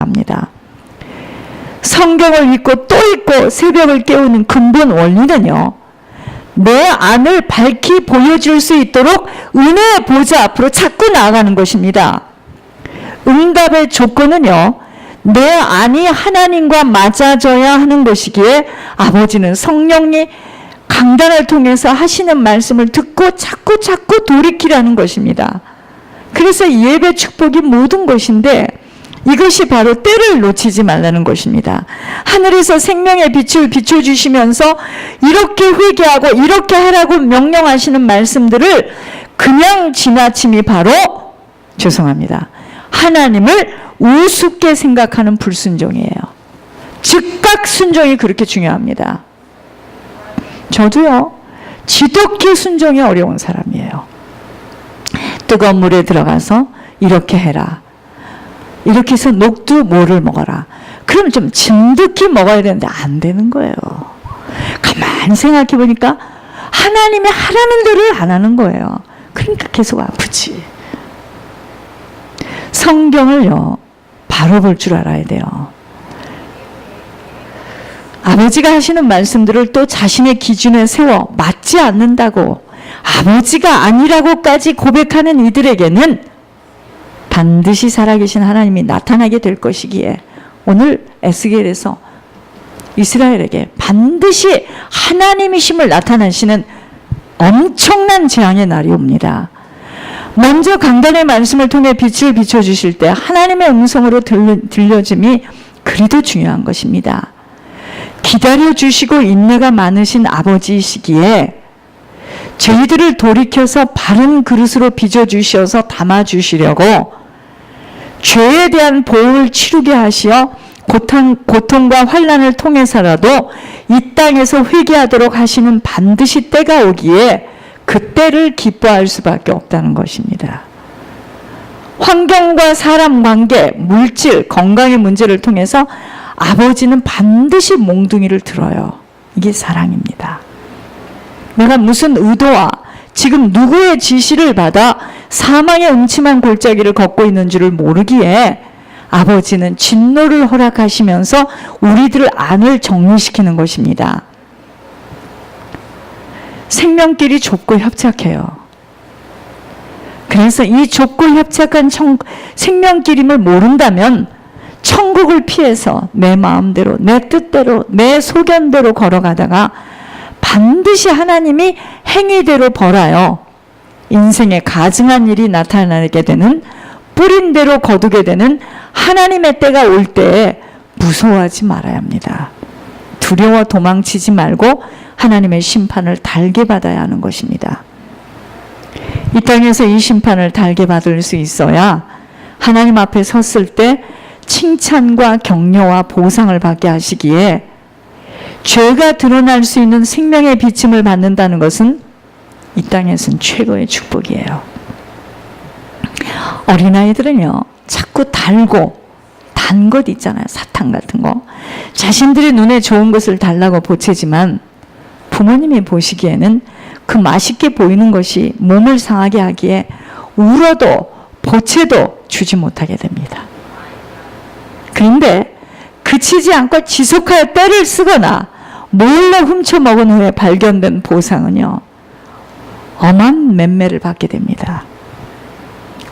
합니다. 성경을 읽고 또 읽고 새벽을 깨우는 근본 원리는요, 내 안을 밝히 보여줄 수 있도록 은혜의 보좌 앞으로 자꾸 나아가는 것입니다. 응답의 조건은요, 내 안이 하나님과 맞아져야 하는 것이기에 아버지는 성령이 강단을 통해서 하시는 말씀을 듣고 자꾸 돌이키라는 것입니다. 그래서 예배 축복이 모든 것인데 이것이 바로 때를 놓치지 말라는 것입니다. 하늘에서 생명의 빛을 비춰주시면서 이렇게 회개하고 이렇게 하라고 명령하시는 말씀들을 그냥 지나침이 바로, 죄송합니다, 하나님을 우습게 생각하는 불순종이에요. 즉각 순종이 그렇게 중요합니다. 저도요, 지독히 순종이 어려운 사람이에요. 뜨거운 물에 들어가서 이렇게 해라, 이렇게 해서 녹두 뭐를 먹어라. 그럼 좀 진득히 먹어야 되는데 안 되는 거예요. 가만히 생각해 보니까 하나님이 하라는 대로 안 하는 거예요. 그러니까 계속 아프지. 성경을요, 바로 볼 줄 알아야 돼요. 아버지가 하시는 말씀들을 또 자신의 기준에 세워 맞지 않는다고 아버지가 아니라고까지 고백하는 이들에게는 반드시 살아계신 하나님이 나타나게 될 것이기에 오늘 에스겔에서 이스라엘에게 반드시 하나님이심을 나타나시는 엄청난 재앙의 날이 옵니다. 먼저 강단의 말씀을 통해 빛을 비춰주실 때 하나님의 음성으로 들려짐이 그리도 중요한 것입니다. 기다려주시고 인내가 많으신 아버지이시기에 저희들을 돌이켜서 바른 그릇으로 빚어주셔서 담아주시려고 죄에 대한 보응을 치르게 하시어 고통과 환난을 통해서라도 이 땅에서 회개하도록 하시는 반드시 때가 오기에 그 때를 기뻐할 수밖에 없다는 것입니다. 환경과 사람 관계, 물질, 건강의 문제를 통해서 아버지는 반드시 몽둥이를 들어요. 이게 사랑입니다. 내가 무슨 의도와 지금 누구의 지시를 받아 사망의 음침한 골짜기를 걷고 있는 줄을 모르기에 아버지는 진노를 허락하시면서 우리들 안을 정리시키는 것입니다. 생명길이 좁고 협착해요. 그래서 이 좁고 협착한 생명길임을 모른다면 천국을 피해서 내 마음대로, 내 뜻대로, 내 소견대로 걸어가다가 반드시 하나님이 행위대로 벌하여 인생에 가증한 일이 나타나게 되는, 뿌린 대로 거두게 되는 하나님의 때가 올 때에 무서워하지 말아야 합니다. 두려워 도망치지 말고 하나님의 심판을 달게 받아야 하는 것입니다. 이 땅에서 이 심판을 달게 받을 수 있어야 하나님 앞에 섰을 때 칭찬과 격려와 보상을 받게 하시기에 죄가 드러날 수 있는 생명의 비침을 받는다는 것은 이 땅에서는 최고의 축복이에요. 어린아이들은요, 자꾸 달고 단 것 있잖아요. 사탕 같은 거. 자신들의 눈에 좋은 것을 달라고 보채지만 부모님이 보시기에는 그 맛있게 보이는 것이 몸을 상하게 하기에 울어도 보채도 주지 못하게 됩니다. 그런데 그치지 않고 지속하여 때를 쓰거나 몰래 훔쳐먹은 후에 발견된 보상은요, 엄한 맴매를 받게 됩니다.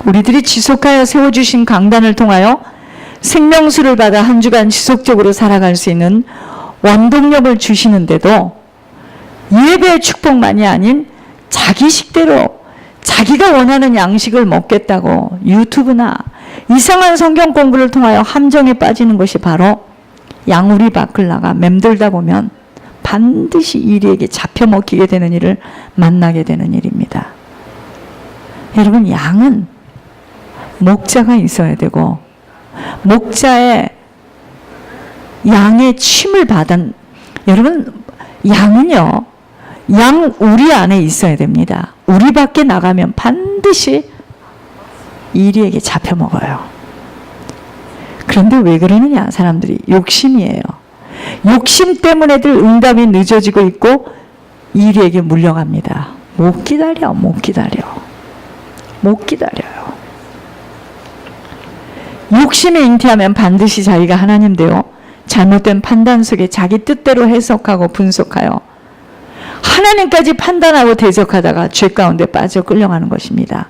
우리들이 지속하여 세워주신 강단을 통하여 생명수를 받아 한 주간 지속적으로 살아갈 수 있는 원동력을 주시는데도 예배의 축복만이 아닌 자기 식대로 자기가 원하는 양식을 먹겠다고 유튜브나 이상한 성경 공부를 통하여 함정에 빠지는 것이 바로 양우리 밖을 나가 맴돌다 보면 반드시 이리에게 잡혀 먹히게 되는 일을 만나게 되는 일입니다. 여러분, 양은 목자가 있어야 되고 목자의 양의 침을 받은, 여러분, 양은요, 양 우리 안에 있어야 됩니다. 우리 밖에 나가면 반드시 이리에게 잡혀 먹어요. 그런데 왜 그러느냐? 사람들이 욕심이에요. 욕심 때문에들 응답이 늦어지고 있고 이리에게 물려갑니다. 못 기다려요. 욕심에 잉태하면 반드시 자기가 하나님 되어 잘못된 판단 속에 자기 뜻대로 해석하고 분석하여 하나님까지 판단하고 대적하다가 죄 가운데 빠져 끌려가는 것입니다.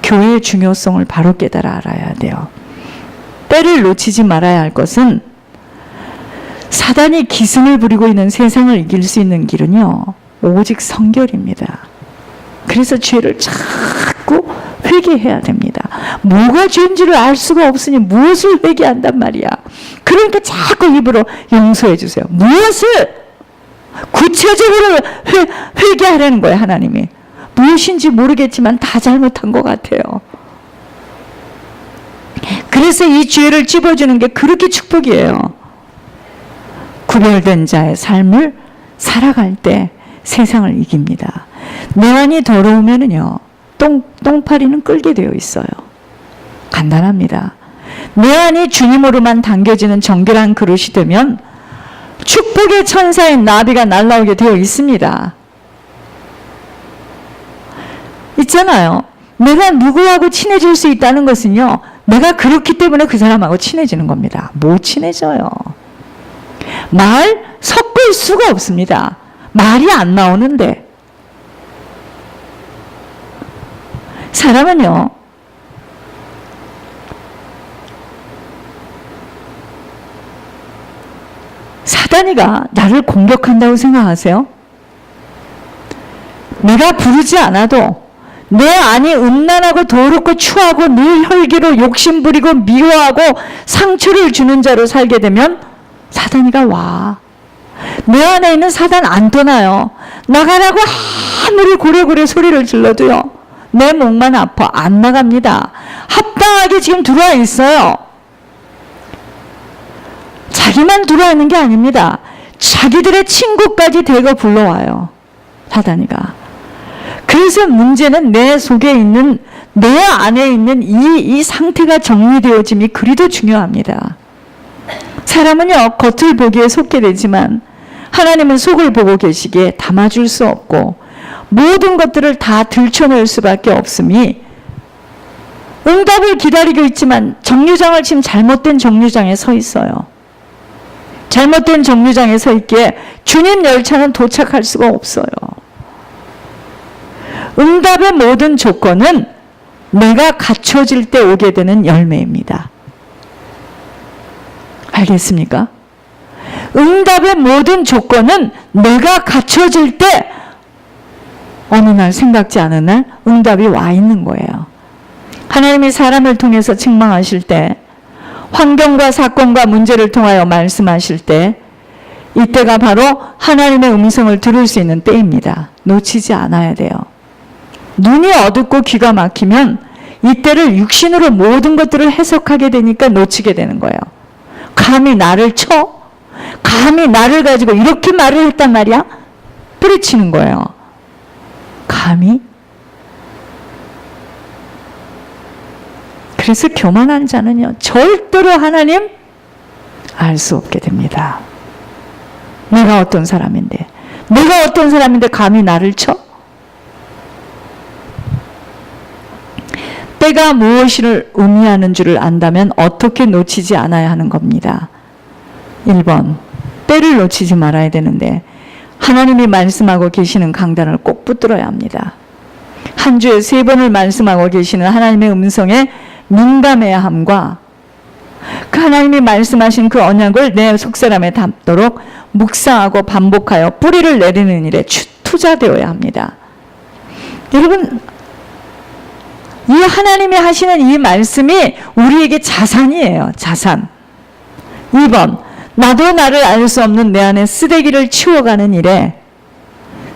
교회의 중요성을 바로 깨달아 알아야 돼요. 때를 놓치지 말아야 할 것은 사단이 기승을 부리고 있는 세상을 이길 수 있는 길은요, 오직 성결입니다. 그래서 죄를 자꾸 회개해야 됩니다. 뭐가 죄인지를 알 수가 없으니 무엇을 회개한단 말이야. 그러니까 자꾸 입으로 용서해 주세요. 무엇을? 구체적으로 회개하라는 거예요, 하나님이. 무엇인지 모르겠지만 다 잘못한 것 같아요. 그래서 이 죄를 찝어주는 게 그렇게 축복이에요. 구별된 자의 삶을 살아갈 때 세상을 이깁니다. 내 안이 더러우면은요, 똥파리는 끌게 되어 있어요. 간단합니다. 내 안이 주님으로만 당겨지는 정결한 그릇이 되면 축복의 천사인 나비가 날아오게 되어 있습니다. 있잖아요. 내가 누구하고 친해질 수 있다는 것은요, 내가 그렇기 때문에 그 사람하고 친해지는 겁니다. 못 친해져요. 말 섞을 수가 없습니다. 말이 안 나오는데. 사람은요, 사단이가 나를 공격한다고 생각하세요? 내가 부르지 않아도 내 안이 음란하고 더럽고 추하고 늘 혈기로 욕심부리고 미워하고 상처를 주는 자로 살게 되면 사단이가 와. 내 안에 있는 사단 안 떠나요. 나가라고 아무리 고래고래 소리를 질러도요, 내 목만 아파 안 나갑니다. 합당하게 지금 들어와 있어요. 자기만 들어와 있는 게 아닙니다. 자기들의 친구까지 대거 불러와요, 사단이가. 그래서 문제는 내 속에 있는, 내 안에 있는 이 상태가 정리되어짐이 그리도 중요합니다. 사람은요, 겉을 보기에 속게 되지만 하나님은 속을 보고 계시기에 담아줄 수 없고 모든 것들을 다 들춰낼 수밖에 없음이, 응답을 기다리고 있지만 정류장을 지금 잘못된 정류장에 서 있어요. 잘못된 정류장에 서 있기에 주님 열차는 도착할 수가 없어요. 응답의 모든 조건은 내가 갖춰질 때 오게 되는 열매입니다. 알겠습니까? 응답의 모든 조건은 내가 갖춰질 때 어느 날 생각지 않은 날 응답이 와 있는 거예요. 하나님이 사람을 통해서 책망하실 때, 환경과 사건과 문제를 통하여 말씀하실 때, 이때가 바로 하나님의 음성을 들을 수 있는 때입니다. 놓치지 않아야 돼요. 눈이 어둡고 귀가 막히면 이때를 육신으로 모든 것들을 해석하게 되니까 놓치게 되는 거예요. 감히 나를 쳐? 감히 나를 가지고 이렇게 말을 했단 말이야? 뿌리치는 거예요. 감히? 그래서 교만한 자는요, 절대로 하나님 알 수 없게 됩니다. 내가 어떤 사람인데 감히 나를 쳐? 때가 무엇을 의미하는 줄을 안다면 어떻게 놓치지 않아야 하는 겁니다. 1번, 때를 놓치지 말아야 되는데 하나님이 말씀하고 계시는 강단을 꼭 붙들어야 합니다. 한 주에 3번을 말씀하고 계시는 하나님의 음성에 민감해야 함과 그 하나님이 말씀하신 그 언약을 내 속사람에 담도록 묵상하고 반복하여 뿌리를 내리는 일에 투자되어야 합니다. 여러분, 이 하나님이 하시는 이 말씀이 우리에게 자산이에요. 자산. 2번, 나도 나를 알 수 없는 내 안에 쓰레기를 치워가는 일에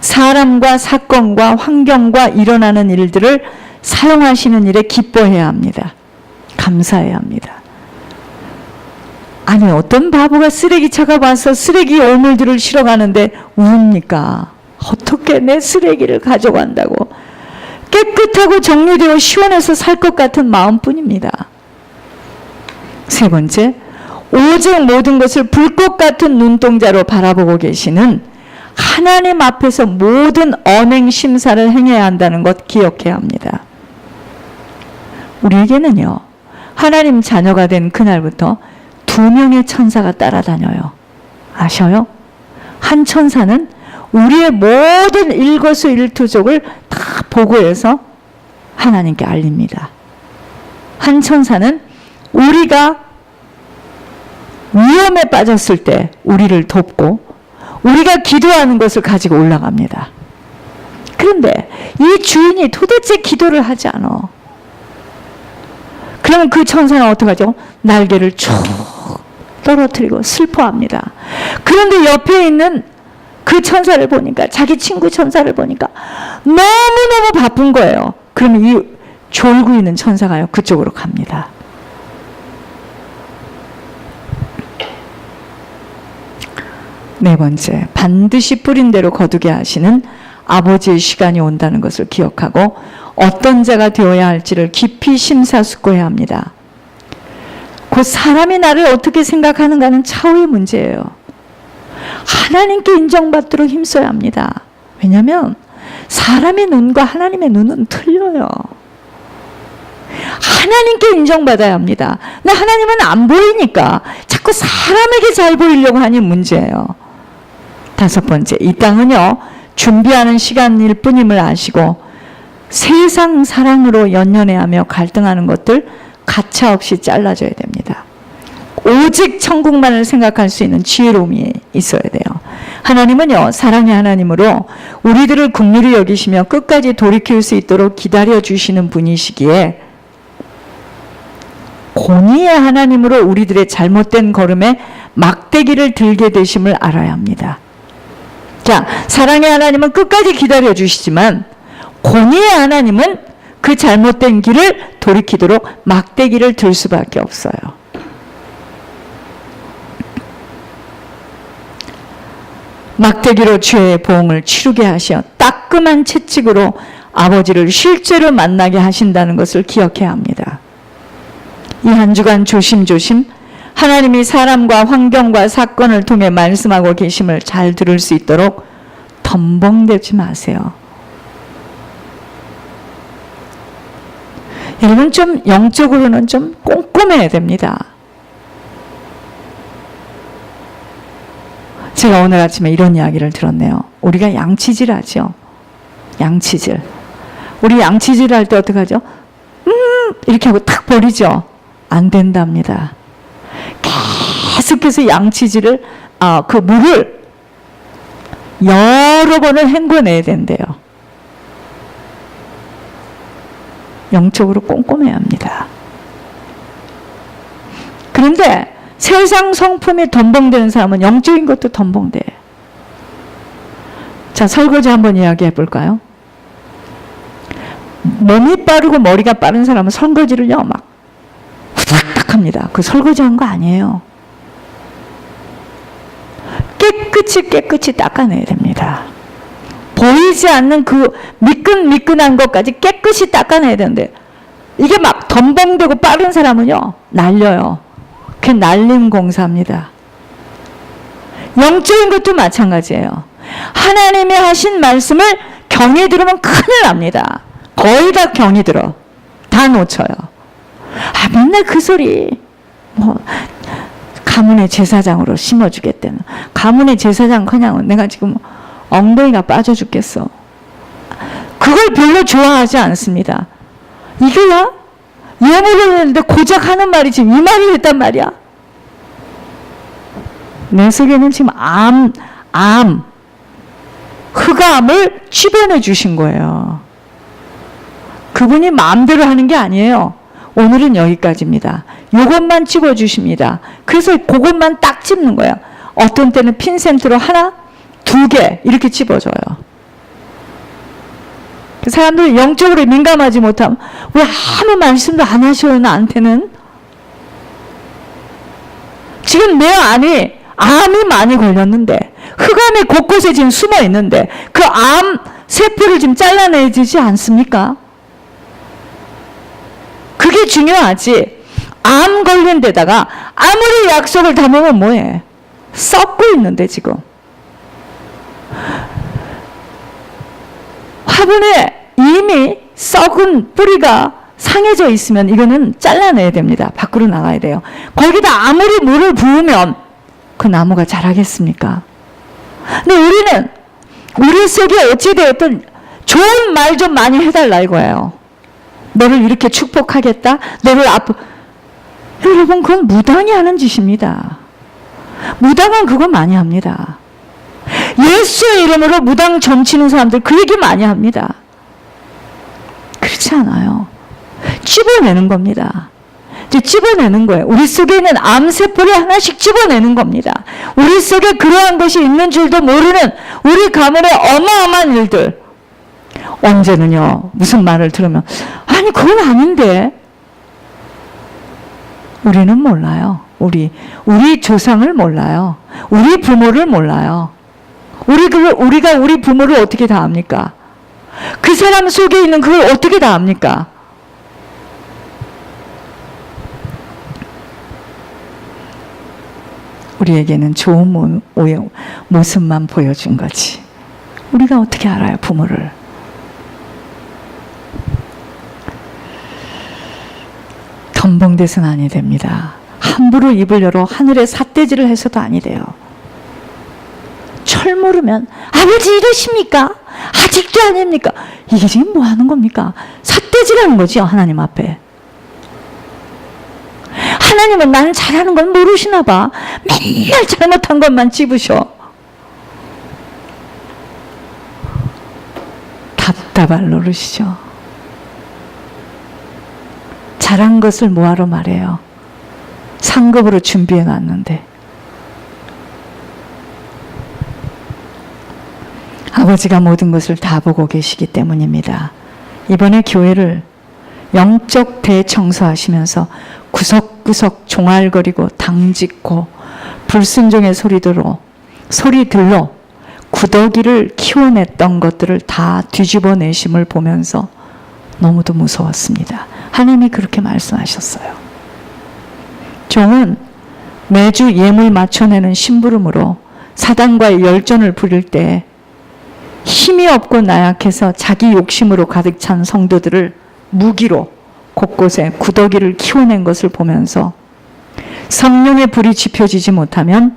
사람과 사건과 환경과 일어나는 일들을 사용하시는 일에 기뻐해야 합니다. 감사해야 합니다. 아니, 어떤 바보가 쓰레기차가 와서 쓰레기 오물들을 실어가는데 웁니까? 어떻게 내 쓰레기를 가져간다고? 깨끗하고 정리되어 시원해서 살 것 같은 마음뿐입니다. 3번째, 오직 모든 것을 불꽃 같은 눈동자로 바라보고 계시는 하나님 앞에서 모든 언행 심사를 행해야 한다는 것 기억해야 합니다. 우리에게는요, 하나님 자녀가 된 그날부터 2명의 천사가 따라다녀요. 아셔요? 한 천사는 우리의 모든 일거수일투족을 다 보고해서 하나님께 알립니다. 한 천사는 우리가 위험에 빠졌을 때 우리를 돕고 우리가 기도하는 것을 가지고 올라갑니다. 그런데 이 주인이 도대체 기도를 하지 않아. 그러면 그 천사는 어떡하죠? 날개를 쭉 떨어뜨리고 슬퍼합니다. 그런데 옆에 있는 그 천사를 보니까, 자기 친구 천사를 보니까 너무너무 바쁜 거예요. 그러면 이 졸고 있는 천사가요, 그쪽으로 갑니다. 네 번째, 반드시 뿌린 대로 거두게 하시는 아버지의 시간이 온다는 것을 기억하고 어떤 자가 되어야 할지를 깊이 심사숙고해야 합니다. 곧 사람이 나를 어떻게 생각하는가는 차후의 문제예요. 하나님께 인정받도록 힘써야 합니다. 왜냐하면 사람의 눈과 하나님의 눈은 틀려요. 하나님께 인정받아야 합니다. 근데 하나님은 안 보이니까 자꾸 사람에게 잘 보이려고 하니 문제예요. 5번째, 이 땅은요, 준비하는 시간일 뿐임을 아시고 세상 사랑으로 연연해하며 갈등하는 것들 가차없이 잘라줘야 됩니다. 오직 천국만을 생각할 수 있는 지혜로움이 있어야 돼요. 하나님은요, 사랑의 하나님으로 우리들을 긍휼히 여기시며 끝까지 돌이킬 수 있도록 기다려주시는 분이시기에 공의의 하나님으로 우리들의 잘못된 걸음에 막대기를 들게 되심을 알아야 합니다. 자, 사랑의 하나님은 끝까지 기다려주시지만 공의의 하나님은 그 잘못된 길을 돌이키도록 막대기를 들 수밖에 없어요. 막대기로 죄의 보응을 치르게 하시어 따끔한 채찍으로 아버지를 실제로 만나게 하신다는 것을 기억해야 합니다. 이 한 주간 조심조심 하나님이 사람과 환경과 사건을 통해 말씀하고 계심을 잘 들을 수 있도록 덤벙대지 마세요. 여러분, 좀 영적으로는 좀 꼼꼼해야 됩니다. 제가 오늘 아침에 이런 이야기를 들었네요. 우리가 양치질 하죠. 양치질. 우리 양치질 할 때 어떻게 하죠? 이렇게 하고 탁 버리죠. 안 된답니다. 계속해서 양치질을, 그 물을 여러 번을 헹궈내야 된대요. 영적으로 꼼꼼해야 합니다. 그런데 세상 성품이 덤벙대는 사람은 영적인 것도 덤벙대. 자, 설거지 한번 이야기해 볼까요? 몸이 빠르고 머리가 빠른 사람은 설거지를요, 막 후닥닥 합니다. 그 설거지 한 거 아니에요. 깨끗이 닦아내야 됩니다. 보이지 않는 그 미끈미끈한 것까지 깨끗이 닦아내야 되는데, 이게 막 덤벙대고 빠른 사람은요, 날려요. 그게 날림 공사입니다. 영적인 것도 마찬가지예요. 하나님이 하신 말씀을 경히 들으면 큰일 납니다. 거의 다 경히 들어. 다 놓쳐요. 맨날 그 소리. 가문의 제사장으로 심어주겠다는. 가문의 제사장 그냥 내가 지금 엉덩이가 빠져 죽겠어. 그걸 별로 좋아하지 않습니다. 이거야? 예물을 했는데 고작 하는 말이 지금 이 말이 했단 말이야. 내 속에는 지금 흑암을 집어내 주신 거예요. 그분이 마음대로 하는 게 아니에요. 오늘은 여기까지입니다. 요것만 집어주십니다. 그래서 그것만 딱 집는 거예요. 어떤 때는 핀센트로 하나, 2개 이렇게 집어줘요. 사람들이 영적으로 민감하지 못하면 왜 아무 말씀도 안 하셔요, 나한테는? 지금 내 안에 암이 많이 걸렸는데, 흑암이 곳곳에 지금 숨어 있는데 그 암 세포를 지금 잘라내야 되지 않습니까? 그게 중요하지. 암 걸린 데다가 아무리 약속을 담으면 뭐해? 썩고 있는데 지금. 화분에 이미 썩은 뿌리가 상해져 있으면 이거는 잘라내야 됩니다. 밖으로 나가야 돼요. 거기다 아무리 물을 부으면 그 나무가 자라겠습니까? 근데 우리는 우리 속에 어찌되었든 좋은 말 좀 많이 해달라 이거예요. 너를 이렇게 축복하겠다. 너를 여러분 그건 무당이 하는 짓입니다. 무당은 그거 많이 합니다. 예수의 이름으로 무당 점치는 사람들 그 얘기 많이 합니다. 그렇지 않아요. 찝어내는 겁니다. 이제 찝어내는 거예요. 우리 속에 있는 암세포를 하나씩 찝어내는 겁니다. 우리 속에 그러한 것이 있는 줄도 모르는 우리 가문의 어마어마한 일들. 언제는요, 무슨 말을 들으면, 아니, 그건 아닌데. 우리는 몰라요. 우리 조상을 몰라요. 우리 부모를 몰라요. 우리가 우리 부모를 어떻게 다 압니까? 그 사람 속에 있는 그걸 어떻게 다 압니까? 우리에게는 좋은 모습만 보여준 거지. 우리가 어떻게 알아요, 부모를? 덤벙대서는 아니 됩니다. 함부로 입을 열어 하늘에 삿대질을 해서도 아니 돼요. 철 모르면 아버지 이러십니까? 아직도 아닙니까? 이게 지금 뭐 하는 겁니까? 삿대질하는 거죠, 하나님 앞에. 하나님은 나는 잘하는 건 모르시나 봐. 맨날 잘못한 것만 찝으셔. 답답할 노릇이죠. 잘한 것을 뭐하러 말해요. 상급으로 준비해 놨는데. 아버지가 모든 것을 다 보고 계시기 때문입니다. 이번에 교회를 영적 대청소하시면서 구석구석 종알거리고 당짓고 불순종의 소리들로 구더기를 키워냈던 것들을 다 뒤집어내심을 보면서 너무도 무서웠습니다. 하나님이 그렇게 말씀하셨어요. 종은 매주 예물 맞춰내는 심부름으로 사단과의 열전을 부릴 때 힘이 없고 나약해서 자기 욕심으로 가득 찬 성도들을 무기로 곳곳에 구더기를 키워낸 것을 보면서 성령의 불이 지펴지지 못하면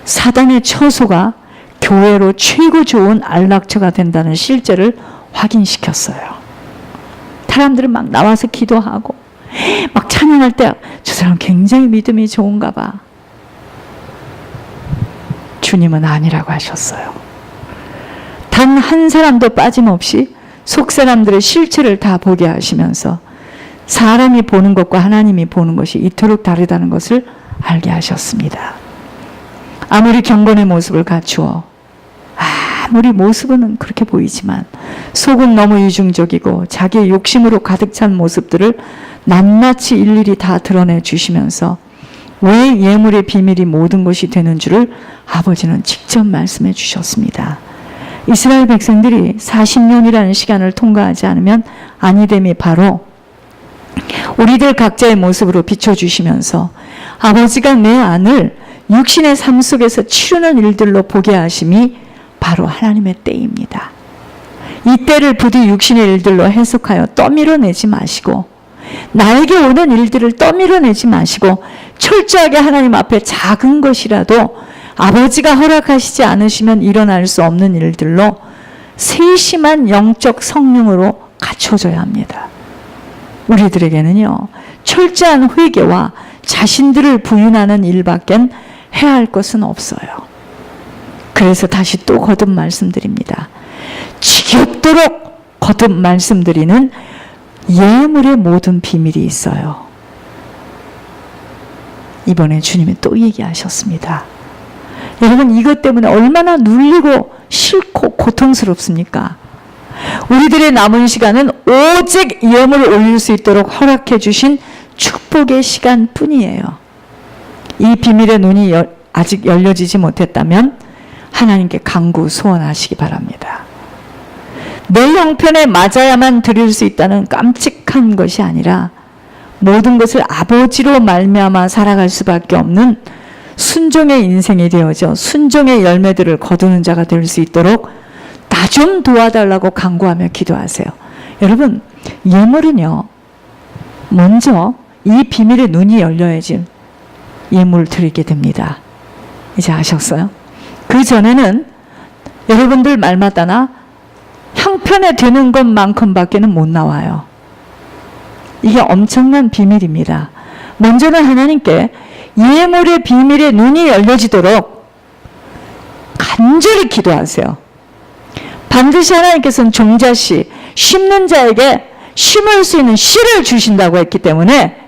사단의 처소가 교회로 최고 좋은 안락처가 된다는 실제를 확인시켰어요. 사람들은 막 나와서 기도하고 막 찬양할 때 저 사람 굉장히 믿음이 좋은가 봐. 주님은 아니라고 하셨어요. 단 한 사람도 빠짐없이 속 사람들의 실체를 다 보게 하시면서 사람이 보는 것과 하나님이 보는 것이 이토록 다르다는 것을 알게 하셨습니다. 아무리 경건의 모습을 갖추어 아무리 모습은 그렇게 보이지만 속은 너무 이중적이고 자기의 욕심으로 가득 찬 모습들을 낱낱이 일일이 다 드러내 주시면서 왜 예물의 비밀이 모든 것이 되는 줄을 아버지는 직접 말씀해 주셨습니다. 이스라엘 백성들이 40년이라는 시간을 통과하지 않으면 아니됨이 바로 우리들 각자의 모습으로 비춰주시면서 아버지가 내 안을 육신의 삶 속에서 치르는 일들로 보게 하심이 바로 하나님의 때입니다. 이 때를 부디 육신의 일들로 해석하여 떠밀어내지 마시고 나에게 오는 일들을 떠밀어내지 마시고 철저하게 하나님 앞에 작은 것이라도 아버지가 허락하시지 않으시면 일어날 수 없는 일들로 세심한 영적 성령으로 갖춰져야 합니다. 우리들에게는요, 철저한 회개와 자신들을 부인하는 일밖엔 해야 할 것은 없어요. 그래서 다시 또 거듭 말씀드립니다. 지겹도록 거듭 말씀드리는 예물의 모든 비밀이 있어요. 이번에 주님이 또 얘기하셨습니다. 여러분, 이것 때문에 얼마나 눌리고 싫고 고통스럽습니까? 우리들의 남은 시간은 오직 예물을 올릴 수 있도록 허락해 주신 축복의 시간뿐이에요. 이 비밀의 눈이 아직 열려지지 못했다면 하나님께 간구 소원하시기 바랍니다. 내 형편에 맞아야만 드릴 수 있다는 깜찍한 것이 아니라 모든 것을 아버지로 말미암아 살아갈 수밖에 없는 순종의 인생이 되어져 순종의 열매들을 거두는 자가 될 수 있도록 나 좀 도와달라고 간구하며 기도하세요. 여러분, 예물은요, 먼저 이 비밀의 눈이 열려야지 예물을 드리게 됩니다. 이제 아셨어요? 그 전에는 여러분들 말마다나 형편에 드는 것만큼밖에는 못 나와요. 이게 엄청난 비밀입니다. 먼저는 하나님께 예물의 비밀의 눈이 열려지도록 간절히 기도하세요. 반드시 하나님께서는 종자씨, 심는 자에게 심을 수 있는 씨를 주신다고 했기 때문에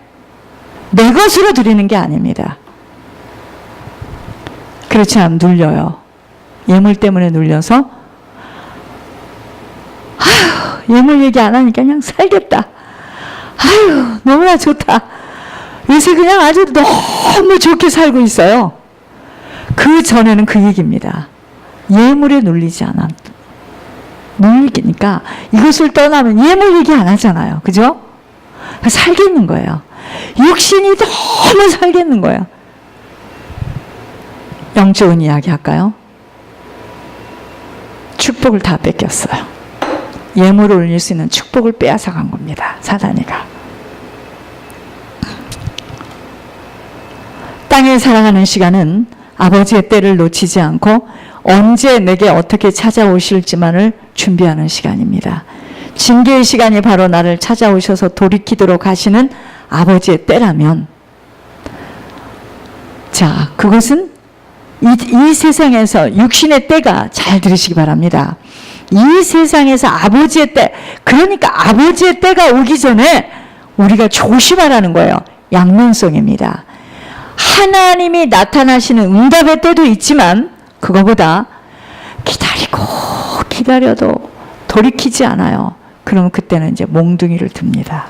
내 것으로 드리는 게 아닙니다. 그렇지 않으면 눌려요. 예물 때문에 눌려서 아휴, 예물 얘기 안 하니까 그냥 살겠다. 아휴, 너무나 좋다. 요새 그냥 아주 너무 좋게 살고 있어요. 그 전에는 그 얘기입니다. 예물에 눌리지 않아. 눌리니까 이것을 떠나면 예물 얘기 안 하잖아요. 그죠? 살겠는 거예요. 육신이 너무 살겠는 거예요. 영적인 이야기 할까요? 축복을 다 뺏겼어요. 예물을 올릴 수 있는 축복을 빼앗아간 겁니다. 사단이가. 땅에 살아가는 시간은 아버지의 때를 놓치지 않고 언제 내게 어떻게 찾아오실지만을 준비하는 시간입니다. 징계의 시간이 바로 나를 찾아오셔서 돌이키도록 하시는 아버지의 때라면, 자, 그것은 이 세상에서 육신의 때가, 잘 들으시기 바랍니다. 이 세상에서 아버지의 때, 그러니까 아버지의 때가 오기 전에 우리가 조심하라는 거예요. 양면성입니다. 하나님이 나타나시는 응답의 때도 있지만 그거보다 기다려도 돌이키지 않아요. 그럼 그때는 이제 몽둥이를 듭니다.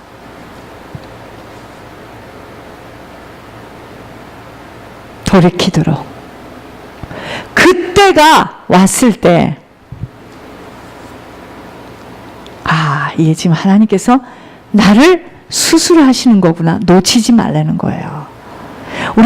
돌이키도록. 그때가 왔을 때, 아, 이게 지금 하나님께서 나를 수술하시는 거구나. 놓치지 말라는 거예요. 우리